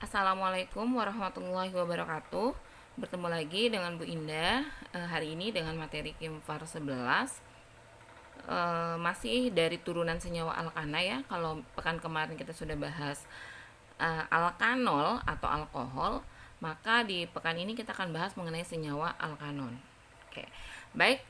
Assalamualaikum warahmatullahi wabarakatuh. Bertemu lagi dengan Bu Indah hari ini dengan materi Kimfar 11. Masih dari turunan senyawa alkana ya. Kalau pekan kemarin kita sudah bahas alkanol atau alkohol, maka di pekan ini kita akan bahas mengenai senyawa alkanon. Oke. Baik,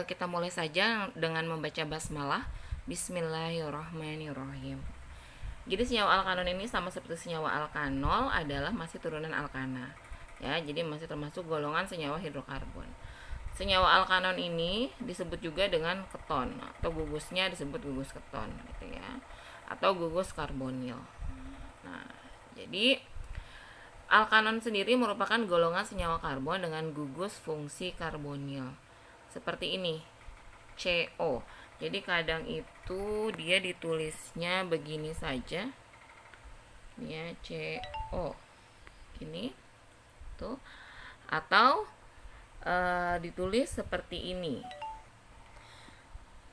kita mulai saja dengan membaca basmalah. Bismillahirrahmanirrahim. Jadi senyawa alkanon ini sama seperti senyawa alkanol adalah masih turunan alkana. Ya, jadi masih termasuk golongan senyawa hidrokarbon. Senyawa alkanon ini disebut juga dengan keton atau gugusnya disebut gugus keton gitu ya. Atau gugus karbonil. Nah, jadi alkanon sendiri merupakan golongan senyawa karbon dengan gugus fungsi karbonil. Seperti ini. CO. Jadi kadang itu dia ditulisnya begini saja. Ya, CO. Ini tuh. Atau ditulis seperti ini.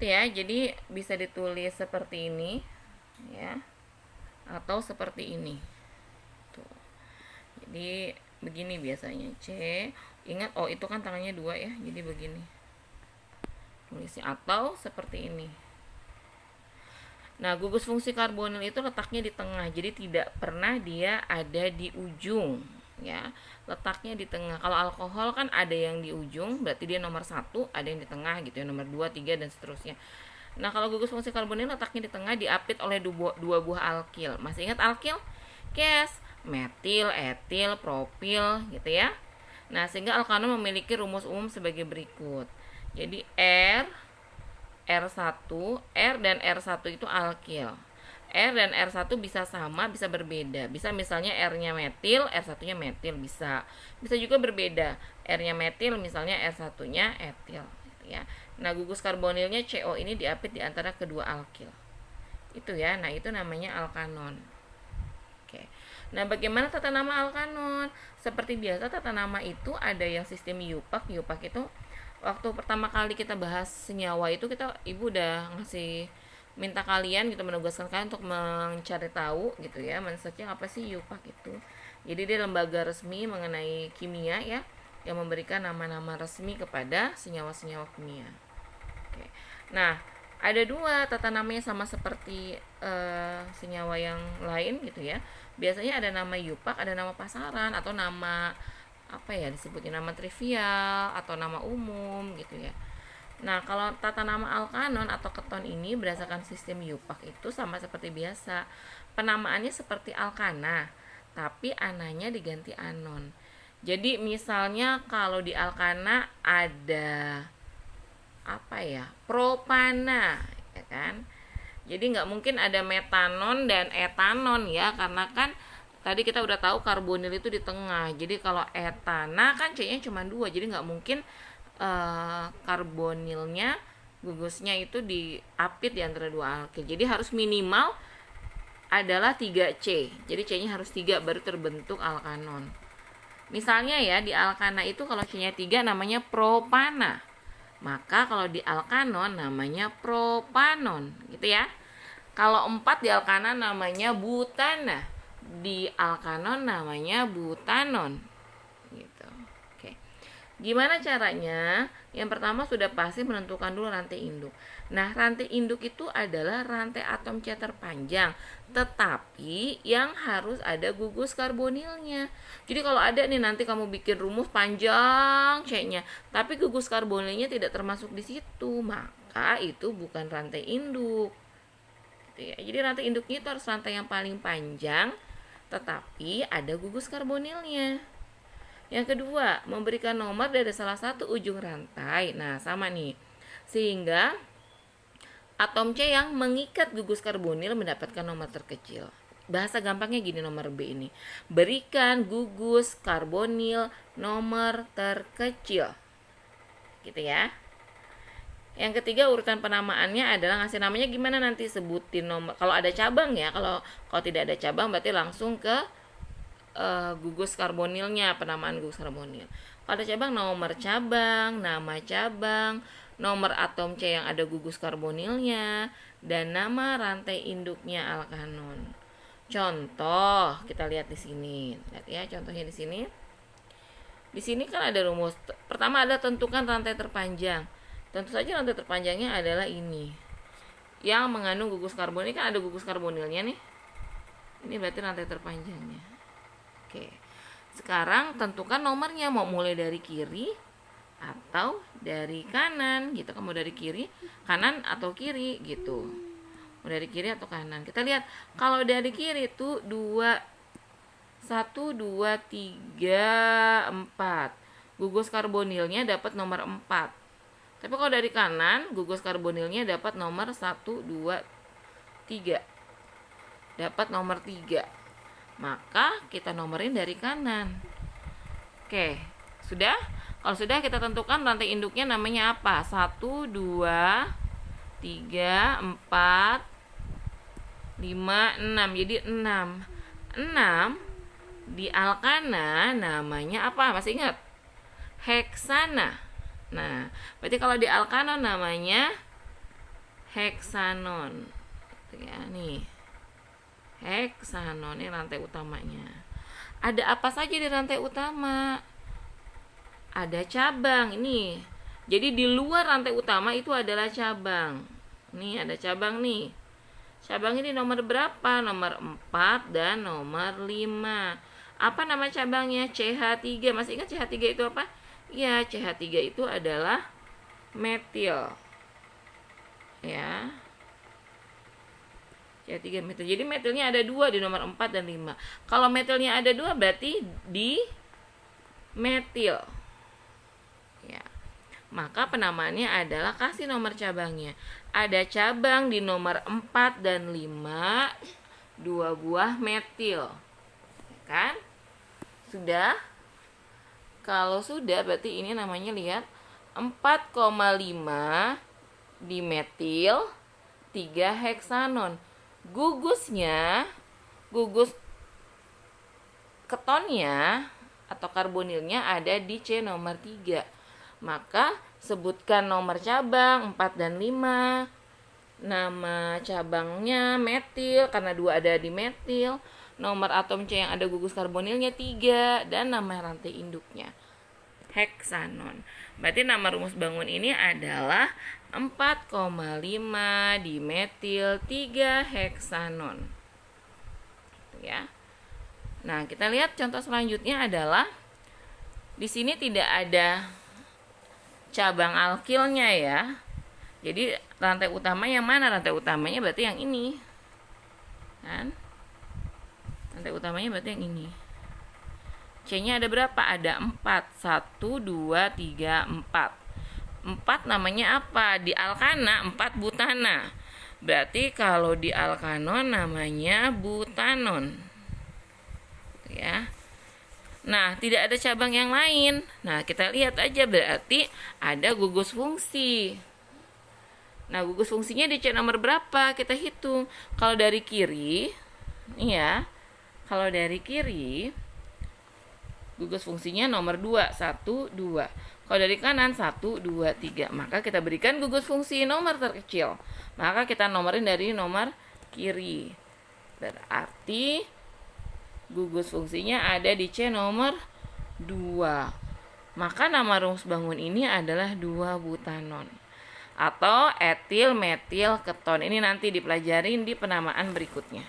Ya, jadi bisa ditulis seperti ini ya. Atau seperti ini. Tuh. Jadi begini biasanya C. Ingat itu kan tangannya dua ya. Jadi begini. Tulisnya atau seperti ini. Nah, gugus fungsi karbonil itu letaknya di tengah, jadi tidak pernah dia ada di ujung, ya. Letaknya di tengah. Kalau alkohol kan ada yang di ujung, berarti dia nomor 1, ada yang di tengah gitu ya, nomor 2, 3 dan seterusnya. Nah, kalau gugus fungsi karbonil letaknya di tengah diapit oleh dua buah alkil. Masih ingat alkil? Yes, metil, etil, propil gitu ya. Nah, sehingga alkanon memiliki rumus umum sebagai berikut. Jadi R1, R dan R1 itu alkil. R dan R1 bisa sama, bisa berbeda. Bisa misalnya R-nya metil, R1-nya metil bisa. Bisa juga berbeda. R-nya metil, misalnya R1-nya etil gitu ya. Nah, gugus karbonilnya CO ini diapit di antara kedua alkil. Itu ya. Nah, itu namanya alkanon. Oke. Nah, bagaimana tata nama alkanon? Seperti biasa tata nama itu ada yang sistem Yupak. Yupak itu waktu pertama kali kita bahas senyawa itu ibu udah ngasih minta kalian gitu, menugaskan kalian untuk mencari tahu gitu ya, men-searching apa sih Yupak itu. Jadi dia lembaga resmi mengenai kimia ya, yang memberikan nama-nama resmi kepada senyawa-senyawa kimia. Oke. Nah, ada dua tata namanya sama seperti senyawa yang lain gitu ya. Biasanya ada nama Yupak, ada nama pasaran atau nama apa ya disebutnya, nama trivial atau nama umum gitu ya. Nah, kalau tata nama alkanon atau keton ini berdasarkan sistem Yupak itu sama seperti biasa. Penamaannya seperti alkana, tapi ananya diganti anon. Jadi misalnya kalau di alkana ada apa ya? Propana, ya kan? Jadi nggak mungkin ada metanon dan etanon ya, karena kan tadi kita udah tahu karbonil itu di tengah. Jadi kalau etana kan C-nya cuma 2, jadi nggak mungkin karbonilnya gugusnya itu diapit di antara dua alkil. Jadi harus minimal adalah 3C. Jadi C-nya harus 3 baru terbentuk alkanon. Misalnya ya di alkana itu kalau C-nya 3 namanya propana. Maka kalau di alkanon namanya propanon, gitu ya. Kalau 4 di alkana namanya butana. Di alkanon namanya butanon gitu. Oke. Gimana caranya? Yang pertama sudah pasti menentukan dulu rantai induk. Nah, rantai induk itu adalah rantai atom C terpanjang, tetapi yang harus ada gugus karbonilnya. Jadi kalau ada nih nanti kamu bikin rumus panjang C-nya, tapi gugus karbonilnya tidak termasuk di situ, maka itu bukan rantai induk. Gitu ya. Jadi rantai induknya itu harus rantai yang paling panjang, tetapi ada gugus karbonilnya. Yang kedua, memberikan nomor dari salah satu ujung rantai. Nah, sama nih. Sehingga atom C yang mengikat gugus karbonil mendapatkan nomor terkecil. Bahasa gampangnya gini nomor B ini. Berikan gugus karbonil nomor terkecil. Gitu ya. Yang ketiga, urutan penamaannya adalah ngasih namanya gimana, nanti sebutin nomor. Kalau ada cabang ya, kalau tidak ada cabang berarti langsung ke gugus karbonilnya, penamaan gugus karbonil. Kalau ada cabang, nomor cabang, nama cabang, nomor atom C yang ada gugus karbonilnya, dan nama rantai induknya alkanon. Contoh, kita lihat di sini. Lihat ya, contohnya di sini. Di sini kan ada rumus. Pertama ada tentukan rantai terpanjang. Tentu saja rantai terpanjangnya adalah ini. Yang mengandung gugus karbon. Ini kan ada gugus karbonilnya nih. Ini berarti rantai terpanjangnya. Oke. Sekarang tentukan nomornya, mau mulai dari kiri atau dari kanan gitu. Kamu dari kiri, kanan atau kiri gitu. Mau dari kiri atau kanan. Kita lihat kalau dari kiri itu 1, 2, 3, 4. Gugus karbonilnya dapat nomor 4. Tapi kalau dari kanan, gugus karbonilnya dapat nomor 1, 2, 3. Dapat nomor 3. Maka kita nomorin dari kanan. Oke, sudah? Kalau sudah, kita tentukan rantai induknya namanya apa? 1, 2, 3, 4, 5, 6. Jadi 6. 6 di alkana namanya apa? Masih ingat? Heksana. Nah, berarti kalau di alkana namanya heksanon. Ya, nih. Heksanon ini rantai utamanya. Ada apa saja di rantai utama? Ada cabang ini. Jadi di luar rantai utama itu adalah cabang. Nih ada cabang nih. Cabang ini nomor berapa? Nomor 4 dan nomor 5. Apa nama cabangnya? CH3. Masih ingat CH3 itu apa? Ya, CH3 itu adalah metil. Ya. CH3 metil. Jadi metilnya ada 2 di nomor 4 dan 5. Kalau metilnya ada 2 berarti di metil. Ya. Maka penamaannya adalah kasih nomor cabangnya. Ada cabang di nomor 4 dan 5, 2 buah metil. Ya kan? Sudah? Kalau sudah berarti ini namanya lihat 4,5 dimetil 3 heksanon. Gugusnya, gugus ketonnya atau karbonilnya ada di C nomor 3. Maka sebutkan nomor cabang 4 dan 5. Nama cabangnya metil karena 2 ada di metil. Nomor atom C yang ada gugus karbonilnya 3 dan nama rantai induknya heksanon. Berarti nama rumus bangun ini adalah 4,5 dimetil 3 heksanon. Ya. Nah, kita lihat contoh selanjutnya adalah di sini tidak ada cabang alkilnya ya. Jadi rantai utama yang mana? Rantai utamanya berarti yang ini. Kan? Rantai utamanya berarti yang ini. C-nya ada berapa? Ada 4. 1, 2, 3, 4. 4 namanya apa? Di alkana 4 butana. Berarti kalau di alkanon namanya butanon. Ya. Nah, tidak ada cabang yang lain. Nah, kita lihat aja berarti ada gugus fungsi. Nah, gugus fungsinya di C nomor berapa? Kita hitung. Kalau dari kiri, nih ya. Kalau dari kiri, gugus fungsinya nomor 2, 1, 2. Kalau dari kanan 1, 2, 3. Maka kita berikan gugus fungsi nomor terkecil. Maka kita nomorin dari nomor kiri. Berarti gugus fungsinya ada di C nomor 2. Maka nama rumus bangun ini adalah 2 butanon atau etil metil keton. Ini nanti dipelajarin di penamaan berikutnya.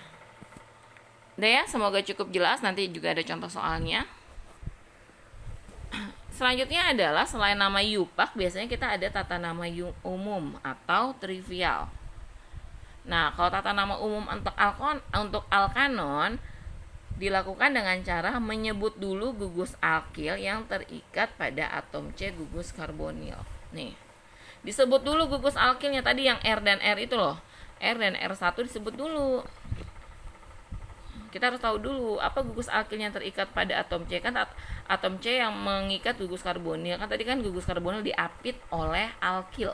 Udah ya, semoga cukup jelas. Nanti juga ada contoh soalnya. Selanjutnya adalah selain nama yupak, biasanya kita ada tata nama umum atau trivial. Nah, kalau tata nama umum untuk alkanon dilakukan dengan cara menyebut dulu gugus alkil yang terikat pada atom C gugus karbonil. Nih, disebut dulu gugus alkilnya tadi yang R dan R itu loh. R dan R1 disebut dulu. Kita harus tahu dulu apa gugus alkil yang terikat pada atom C. Kan atom C yang mengikat gugus karbonil. Kan tadi kan gugus karbonil diapit oleh alkil.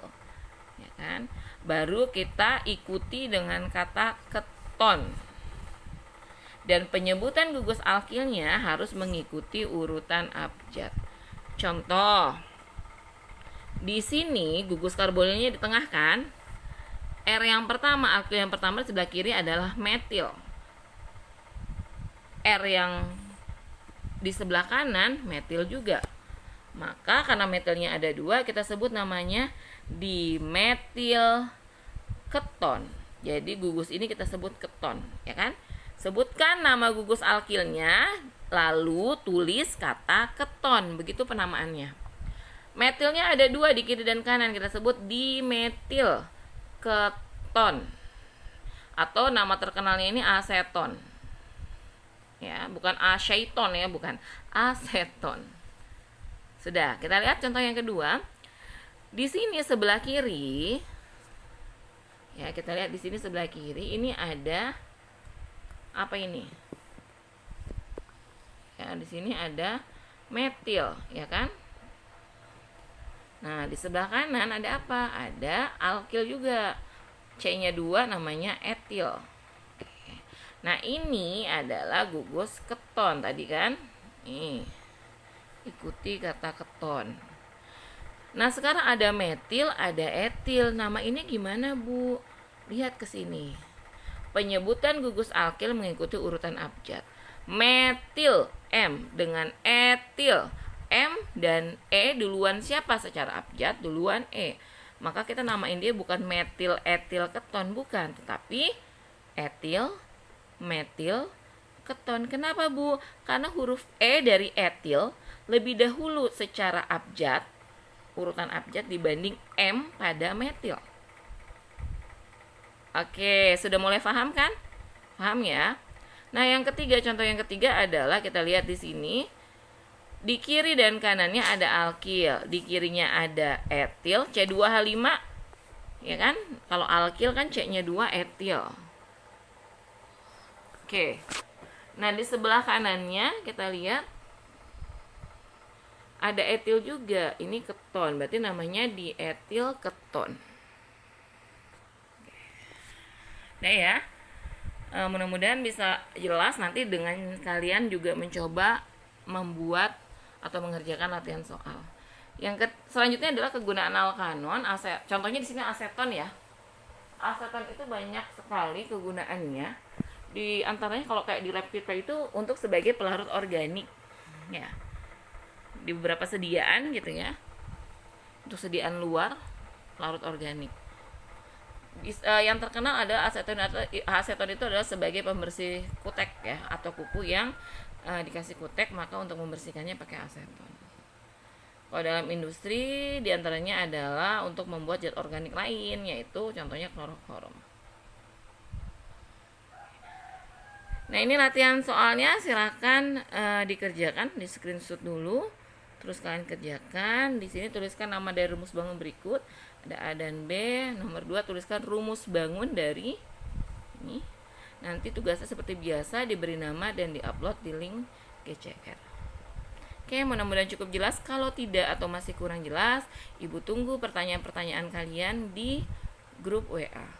Ya kan? Baru kita ikuti dengan kata keton. Dan penyebutan gugus alkilnya harus mengikuti urutan abjad. Contoh. Di sini gugus karbonilnya di tengah kan? R yang pertama, alkil yang pertama di sebelah kiri adalah metil. R yang di sebelah kanan metil juga. Maka karena metilnya ada 2, kita sebut namanya dimetil keton. Jadi gugus ini kita sebut keton, ya kan? Sebutkan nama gugus alkilnya, lalu tulis kata keton. Begitu penamaannya. Metilnya ada 2 di kiri dan kanan, kita sebut dimetil keton. Atau nama terkenalnya ini aseton. Ya, bukan aseton ya, bukan aseton. Sudah, kita lihat contoh yang kedua. Di sini sebelah kiri, ya kita lihat di sini sebelah kiri ini ada apa ini? Ya, di sini ada metil, ya kan? Nah, di sebelah kanan ada apa? Ada alkil juga. C-nya 2 namanya etil. Nah, ini adalah gugus keton tadi kan? Nih. Ikuti kata keton. Nah, sekarang ada metil, ada etil. Nama ini gimana, Bu? Lihat ke sini. Penyebutan gugus alkil mengikuti urutan abjad. Metil M dengan etil M dan E duluan siapa secara abjad? Duluan E. Maka kita namain dia bukan metil etil keton, bukan, tetapi etil metil keton. Kenapa, Bu? Karena huruf E dari etil lebih dahulu secara abjad, urutan abjad dibanding M pada metil. Oke, sudah mulai paham kan? Paham ya? Nah, yang ketiga, contoh yang ketiga adalah kita lihat di sini. Di kiri dan kanannya ada alkil, di kirinya ada etil, C2H5, ya kan? Kalau alkil kan C-nya 2 etil. Oke. Nah, di sebelah kanannya kita lihat ada etil juga. Ini keton, berarti namanya dietil keton. Nah ya, mudah-mudahan bisa jelas nanti dengan kalian juga mencoba membuat atau mengerjakan latihan soal. Selanjutnya adalah kegunaan alkanon. Contohnya di sini aseton ya. Aseton itu banyak sekali kegunaannya. Di antaranya kalau kayak di lab kita itu untuk sebagai pelarut organik. Ya. Di beberapa sediaan gitu ya. Untuk sediaan luar pelarut organik. Yang terkenal ada aseton. Aseton itu adalah sebagai pembersih kutek ya, atau kuku yang dikasih kutek, maka untuk membersihkannya pakai aseton. Kalau dalam industri diantaranya adalah untuk membuat zat organik lain, yaitu contohnya kloroform. Nah, ini latihan soalnya, silakan dikerjakan, di screenshot dulu, terus kalian kerjakan. Di sini tuliskan nama dari rumus bangun berikut, ada A dan B. Nomor 2 tuliskan rumus bangun dari ini. Nanti tugasnya seperti biasa, diberi nama dan diupload di link GCR. Oke, mudah-mudahan cukup jelas. Kalau tidak atau masih kurang jelas, Ibu tunggu pertanyaan-pertanyaan kalian di grup WA.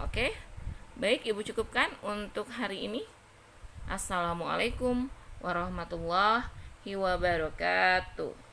Oke, baik, Ibu cukupkan untuk hari ini. Assalamualaikum warahmatullahi wabarakatuh.